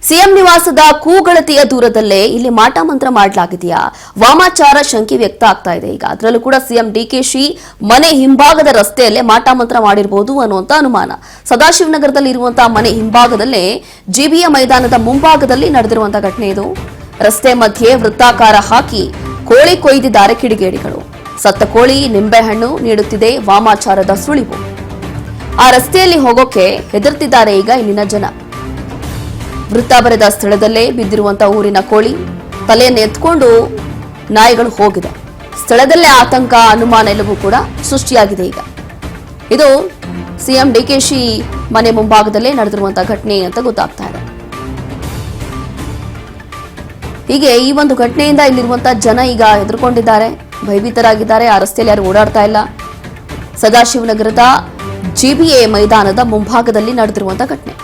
CM ನಿವಾಸದ ಕೂಗಳತೆಯ ದೂರದಲ್ಲೇ ಇಲ್ಲಿ ಮಾಟ ಮಂತ್ರ ಮಾಡಲಾಗಿದೆಯಾ? ವಾಮಾಚಾರ ಶಂಕೆ ವ್ಯಕ್ತ ಆಗ್ತಾ ಇದೆ. ಈಗ ಅದರಲ್ಲೂ ಕೂಡ ಸಿಎಂ ಡಿಕೆಶಿ ಮನೆ ಹಿಂಭಾಗದ ರಸ್ತೆಯಲ್ಲೇ ಮಾಟ ಮಂತ್ರ ಮಾಡಿರಬಹುದು ಅನ್ನುವಂತ ಅನುಮಾನ. ಸದಾಶಿವನಗರದಲ್ಲಿ ಇರುವಂತಹ ಮನೆ ಹಿಂಭಾಗದಲ್ಲೇ ಜಿಬಿಯ ಮೈದಾನದ ಮುಂಭಾಗದಲ್ಲಿ ನಡೆದಿರುವಂತಹ ಘಟನೆ ಇದು. ರಸ್ತೆ ಮಧ್ಯೆ ವೃತ್ತಾಕಾರ ಹಾಕಿ ಕೋಳಿ ಕೊಯ್ದಿದ್ದಾರೆ ಕಿಡಿಗೇಡಿಗಳು. ಸತ್ತ ಕೋಳಿ ನಿಂಬೆಹಣ್ಣು ನೀಡುತ್ತಿದೆ ವಾಮಾಚಾರದ ಸುಳಿವು. ಆ ರಸ್ತೆಯಲ್ಲಿ ಹೋಗೋಕೆ ಹೆದರ್ತಿದ್ದಾರೆ ಈಗ ಇಲ್ಲಿನ ಜನ. ವೃತ್ತ ಬರೆದ ಸ್ಥಳದಲ್ಲೇ ಬಿದ್ದಿರುವಂತಹ ಊರಿನ ಕೋಳಿ ತಲೆಯನ್ನು ಎತ್ಕೊಂಡು ನಾಯಿಗಳು ಹೋಗಿದೆ. ಸ್ಥಳದಲ್ಲೇ ಆತಂಕ, ಅನುಮಾನ ಎಲ್ಲವೂ ಕೂಡ ಸೃಷ್ಟಿಯಾಗಿದೆ. ಈಗ ಇದು ಸಿಎಂ ಡಿಕೆಶಿ ಮನೆ ಮುಂಭಾಗದಲ್ಲೇ ನಡೆದಿರುವಂತಹ ಘಟನೆ ಅಂತ ಗೊತ್ತಾಗ್ತಾ ಇದೆ. ಹೀಗೆ ಈ ಒಂದು ಘಟನೆಯಿಂದ ಇಲ್ಲಿರುವಂತಹ ಜನ ಈಗ ಹೆದರ್ಕೊಂಡಿದ್ದಾರೆ, ಭಯಭೀತರಾಗಿದ್ದಾರೆ. ಆ ರಸ್ತೆಯಲ್ಲಿ ಯಾರು ಓಡಾಡ್ತಾ ಇಲ್ಲ. ಸದಾಶಿವನಗರದ ಜಿಬಿಎ ಮೈದಾನದ ಮುಂಭಾಗದಲ್ಲಿ ನಡೆದಿರುವಂತಹ ಘಟನೆ.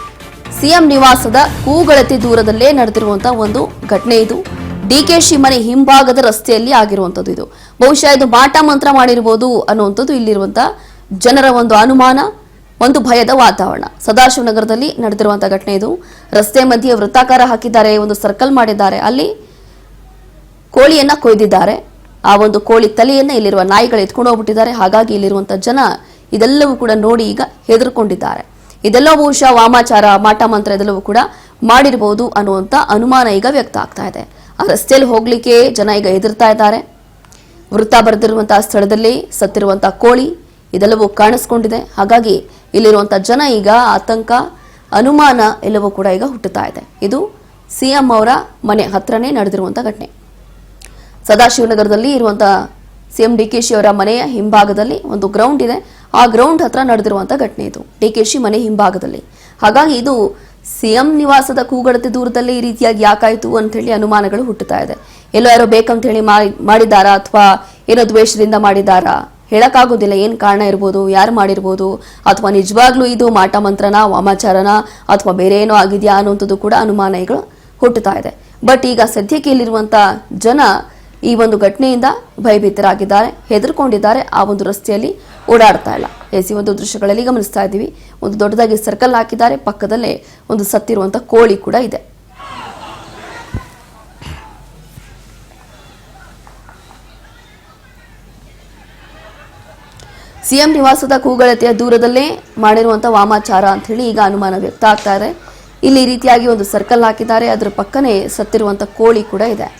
ಸಿಎಂ ನಿವಾಸದ ಕೂಗಳತೆ ದೂರದಲ್ಲೇ ನಡೆದಿರುವಂತಹ ಒಂದು ಘಟನೆ ಇದು. ಡಿಕೆಶಿ ಮನೆ ಹಿಂಭಾಗದ ರಸ್ತೆಯಲ್ಲಿ ಆಗಿರುವಂತದ್ದು ಇದು. ಬಹುಶಃ ಇದು ಮಾಟ ಮಂತ್ರ ಮಾಡಿರಬಹುದು ಅನ್ನುವಂಥದ್ದು ಇಲ್ಲಿರುವಂತಹ ಜನರ ಒಂದು ಅನುಮಾನ, ಒಂದು ಭಯದ ವಾತಾವರಣ. ಸದಾಶಿವನಗರದಲ್ಲಿ ನಡೆದಿರುವಂತಹ ಘಟನೆ ಇದು. ರಸ್ತೆ ಮಧ್ಯೆ ವೃತ್ತಾಕಾರ ಹಾಕಿದ್ದಾರೆ, ಒಂದು ಸರ್ಕಲ್ ಮಾಡಿದ್ದಾರೆ, ಅಲ್ಲಿ ಕೋಳಿಯನ್ನ ಕೊಯ್ದಿದ್ದಾರೆ. ಆ ಒಂದು ಕೋಳಿ ತಲೆಯನ್ನ ಇಲ್ಲಿರುವ ನಾಯಿಗಳು ಎತ್ಕೊಂಡು ಹೋಗ್ಬಿಟ್ಟಿದ್ದಾರೆ. ಹಾಗಾಗಿ ಇಲ್ಲಿರುವಂತಹ ಜನ ಇದೆಲ್ಲವೂ ಕೂಡ ನೋಡಿ ಈಗ ಹೆದರ್ಕೊಂಡಿದ್ದಾರೆ. ಇದೆಲ್ಲವೂ ಬಹುಶಃ ವಾಮಾಚಾರ, ಮಾಟ ಮಂತ್ರ ಇದೆಲ್ಲವೂ ಕೂಡ ಮಾಡಿರಬಹುದು ಅನ್ನುವಂಥ ಅನುಮಾನ ಈಗ ವ್ಯಕ್ತ ಆಗ್ತಾ ಇದೆ. ಆ ರಸ್ತೆಯಲ್ಲಿ ಹೋಗ್ಲಿಕ್ಕೆ ಜನ ಈಗ ಹೆದರ್ತಾ ಇದ್ದಾರೆ. ವೃತ್ತ ಬರೆದಿರುವಂತಹ ಸ್ಥಳದಲ್ಲಿ ಸತ್ತಿರುವಂತಹ ಕೋಳಿ ಇದೆಲ್ಲವೂ ಕಾಣಿಸ್ಕೊಂಡಿದೆ. ಹಾಗಾಗಿ ಇಲ್ಲಿರುವಂತಹ ಜನ ಈಗ ಆತಂಕ, ಅನುಮಾನ ಎಲ್ಲವೂ ಕೂಡ ಈಗ ಹುಟ್ಟುತ್ತಾ ಇದೆ. ಇದು ಸಿಎಂ ಅವರ ಮನೆ ಹತ್ರನೇ ನಡೆದಿರುವಂತಹ ಘಟನೆ. ಸದಾಶಿವನಗರದಲ್ಲಿ ಇರುವಂತಹ ಸಿಎಂ ಡಿಕೆಶಿ ಅವರ ಮನೆಯ ಹಿಂಭಾಗದಲ್ಲಿ ಒಂದು ಗ್ರೌಂಡ್ ಇದೆ. ಆ ಗ್ರೌಂಡ್ ಹತ್ರ ನಡೆದಿರುವಂತಹ ಘಟನೆ ಇದು, ಡಿಕೆಶಿ ಮನೆ ಹಿಂಭಾಗದಲ್ಲಿ. ಹಾಗಾಗಿ ಇದು ಸಿಎಂ ನಿವಾಸದ ಕೂಗಳತೆ ದೂರದಲ್ಲಿ ಈ ರೀತಿಯಾಗಿ ಯಾಕಾಯ್ತು ಅಂತ ಹೇಳಿ ಅನುಮಾನಗಳು ಹುಟ್ಟುತ್ತಾ ಇದೆ. ಎಲ್ಲೋ ಯಾರೋ ಬೇಕಂತ ಹೇಳಿ ಮಾಡಿದಾರಾ ಅಥವಾ ಏನೋ ದ್ವೇಷದಿಂದ ಮಾಡಿದಾರಾ ಹೇಳಕ್ಕಾಗೋದಿಲ್ಲ. ಏನ್ ಕಾರಣ ಇರ್ಬೋದು, ಯಾರು ಮಾಡಿರ್ಬೋದು, ಅಥವಾ ನಿಜವಾಗ್ಲೂ ಇದು ಮಾಟ ಮಂತ್ರನ, ವಾಮಾಚಾರನ, ಅಥವಾ ಬೇರೆ ಏನೋ ಆಗಿದೆಯಾ ಅನ್ನುವಂಥದ್ದು ಕೂಡ ಅನುಮಾನಗಳು ಹುಟ್ಟುತ್ತಾ ಇದೆ. ಬಟ್ ಈಗ ಸದ್ಯಕ್ಕೆ ಇಲ್ಲಿರುವಂತಹ ಜನ ಈ ಒಂದು ಘಟನೆಯಿಂದ ಭಯಭೀತರಾಗಿದ್ದಾರೆ, ಹೆದರ್ಕೊಂಡಿದ್ದಾರೆ. ಆ ಒಂದು ರಸ್ತೆಯಲ್ಲಿ ಓಡಾಡ್ತಾ ಇಲ್ಲ. ಈ ಒಂದು ದೃಶ್ಯಗಳಲ್ಲಿ ಗಮನಿಸ್ತಾ ಇದ್ದೀವಿ. ಒಂದು ದೊಡ್ಡದಾಗಿ ಸರ್ಕಲ್ ಹಾಕಿದ್ದಾರೆ, ಪಕ್ಕದಲ್ಲೇ ಒಂದು ಸತ್ತಿರುವಂತಹ ಕೋಳಿ ಕೂಡ ಇದೆ. ಸಿಎಂ ನಿವಾಸದ ಕೂಗಳತೆಯ ದೂರದಲ್ಲೇ ಮಾಡಿರುವಂತಹ ವಾಮಾಚಾರ ಅಂತ ಹೇಳಿ ಈಗ ಅನುಮಾನ ವ್ಯಕ್ತ ಆಗ್ತಾ ಇದೆ. ಇಲ್ಲಿ ಈ ರೀತಿಯಾಗಿ ಒಂದು ಸರ್ಕಲ್ ಹಾಕಿದ್ದಾರೆ, ಅದರ ಪಕ್ಕನೇ ಸತ್ತಿರುವಂತಹ ಕೋಳಿ ಕೂಡ ಇದೆ.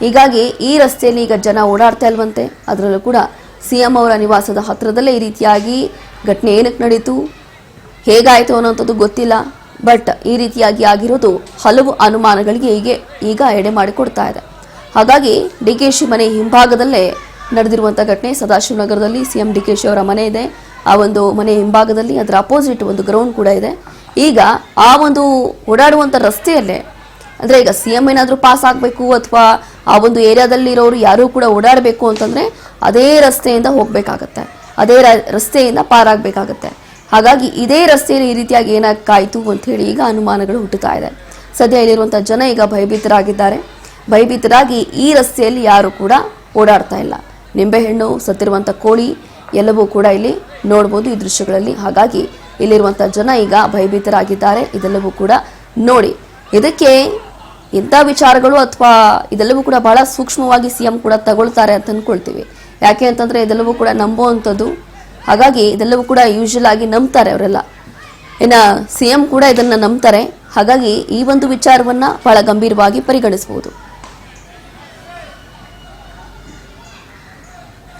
ಹೀಗಾಗಿ ಈ ರಸ್ತೆಯಲ್ಲಿ ಈಗ ಜನ ಓಡಾಡ್ತಾ ಇಲ್ವಂತೆ. ಅದರಲ್ಲೂ ಕೂಡ ಸಿಎಂ ಅವರ ನಿವಾಸದ ಹತ್ರದಲ್ಲೇ ಈ ರೀತಿಯಾಗಿ ಘಟನೆ ಏನಕ್ಕೆ ನಡೀತು, ಹೇಗಾಯಿತು ಅನ್ನೋಂಥದ್ದು ಗೊತ್ತಿಲ್ಲ. ಬಟ್ ಈ ರೀತಿಯಾಗಿ ಆಗಿರೋದು ಹಲವು ಅನುಮಾನಗಳಿಗೆ ಈಗ ಎಡೆ ಮಾಡಿಕೊಡ್ತಾ ಇದೆ. ಹಾಗಾಗಿ ಡಿಕೆಶಿ ಮನೆ ಹಿಂಭಾಗದಲ್ಲೇ ನಡೆದಿರುವಂಥ ಘಟನೆ. ಸದಾಶಿವನಗರದಲ್ಲಿ ಸಿಎಂ ಡಿಕೆಶಿ ಅವರ ಮನೆ ಇದೆ. ಆ ಒಂದು ಮನೆ ಹಿಂಭಾಗದಲ್ಲಿ ಅದರ ಅಪೋಸಿಟ್ ಒಂದು ಗ್ರೌಂಡ್ ಕೂಡ ಇದೆ. ಈಗ ಆ ಒಂದು ಓಡಾಡುವಂಥ ರಸ್ತೆಯಲ್ಲೇ ಅಂದರೆ ಈಗ ಸಿಎಂ ಏನಾದರೂ ಪಾಸ್ ಆಗಬೇಕು ಅಥವಾ ಆ ಒಂದು ಏರಿಯಾದಲ್ಲಿರೋರು ಯಾರೂ ಕೂಡ ಓಡಾಡಬೇಕು ಅಂತಂದರೆ ಅದೇ ರಸ್ತೆಯಿಂದ ಹೋಗಬೇಕಾಗತ್ತೆ, ಅದೇ ರಸ್ತೆಯಿಂದ ಪಾರಾಗಬೇಕಾಗತ್ತೆ. ಹಾಗಾಗಿ ಇದೇ ರಸ್ತೆಯಲ್ಲಿ ಈ ರೀತಿಯಾಗಿ ಏನಕ್ಕಾಯಿತು ಅಂತ ಹೇಳಿ ಈಗ ಅನುಮಾನಗಳು ಹುಟ್ಟುತ್ತಾ ಇದೆ. ಸದ್ಯ ಇಲ್ಲಿರುವಂಥ ಜನ ಈಗ ಭಯಭೀತರಾಗಿದ್ದಾರೆ. ಭಯಭೀತರಾಗಿ ಈ ರಸ್ತೆಯಲ್ಲಿ ಯಾರು ಕೂಡ ಓಡಾಡ್ತಾ ಇಲ್ಲ. ನಿಂಬೆಹಣ್ಣು, ಸತ್ತಿರುವಂಥ ಕೋಳಿ ಎಲ್ಲವೂ ಕೂಡ ಇಲ್ಲಿ ನೋಡ್ಬೋದು ಈ ದೃಶ್ಯಗಳಲ್ಲಿ. ಹಾಗಾಗಿ ಇಲ್ಲಿರುವಂಥ ಜನ ಈಗ ಭಯಭೀತರಾಗಿದ್ದಾರೆ. ಇದೆಲ್ಲವೂ ಕೂಡ ನೋಡಿ, ಇದಕ್ಕೆ ಇಂಥ ವಿಚಾರಗಳು ಅಥವಾ ಇದೆಲ್ಲವೂ ಕೂಡ ಬಹಳ ಸೂಕ್ಷ್ಮವಾಗಿ ಸಿಎಂ ಕೂಡ ತಗೊಳ್ತಾರೆ ಅಂತ ಅಂದ್ಕೊಳ್ತೀವಿ. ಯಾಕೆ ಅಂತಂದರೆ ಇದೆಲ್ಲವೂ ಕೂಡ ನಂಬುವಂಥದ್ದು. ಹಾಗಾಗಿ ಇದೆಲ್ಲವೂ ಕೂಡ ಯೂಶುವಲ್ ಆಗಿ ನಂಬ್ತಾರೆ ಅವರೆಲ್ಲ. ಇನ್ನು ಸಿಎಂ ಕೂಡ ಇದನ್ನು ನಂಬ್ತಾರೆ. ಹಾಗಾಗಿ ಈ ಒಂದು ವಿಚಾರವನ್ನು ಬಹಳ ಗಂಭೀರವಾಗಿ ಪರಿಗಣಿಸಬಹುದು.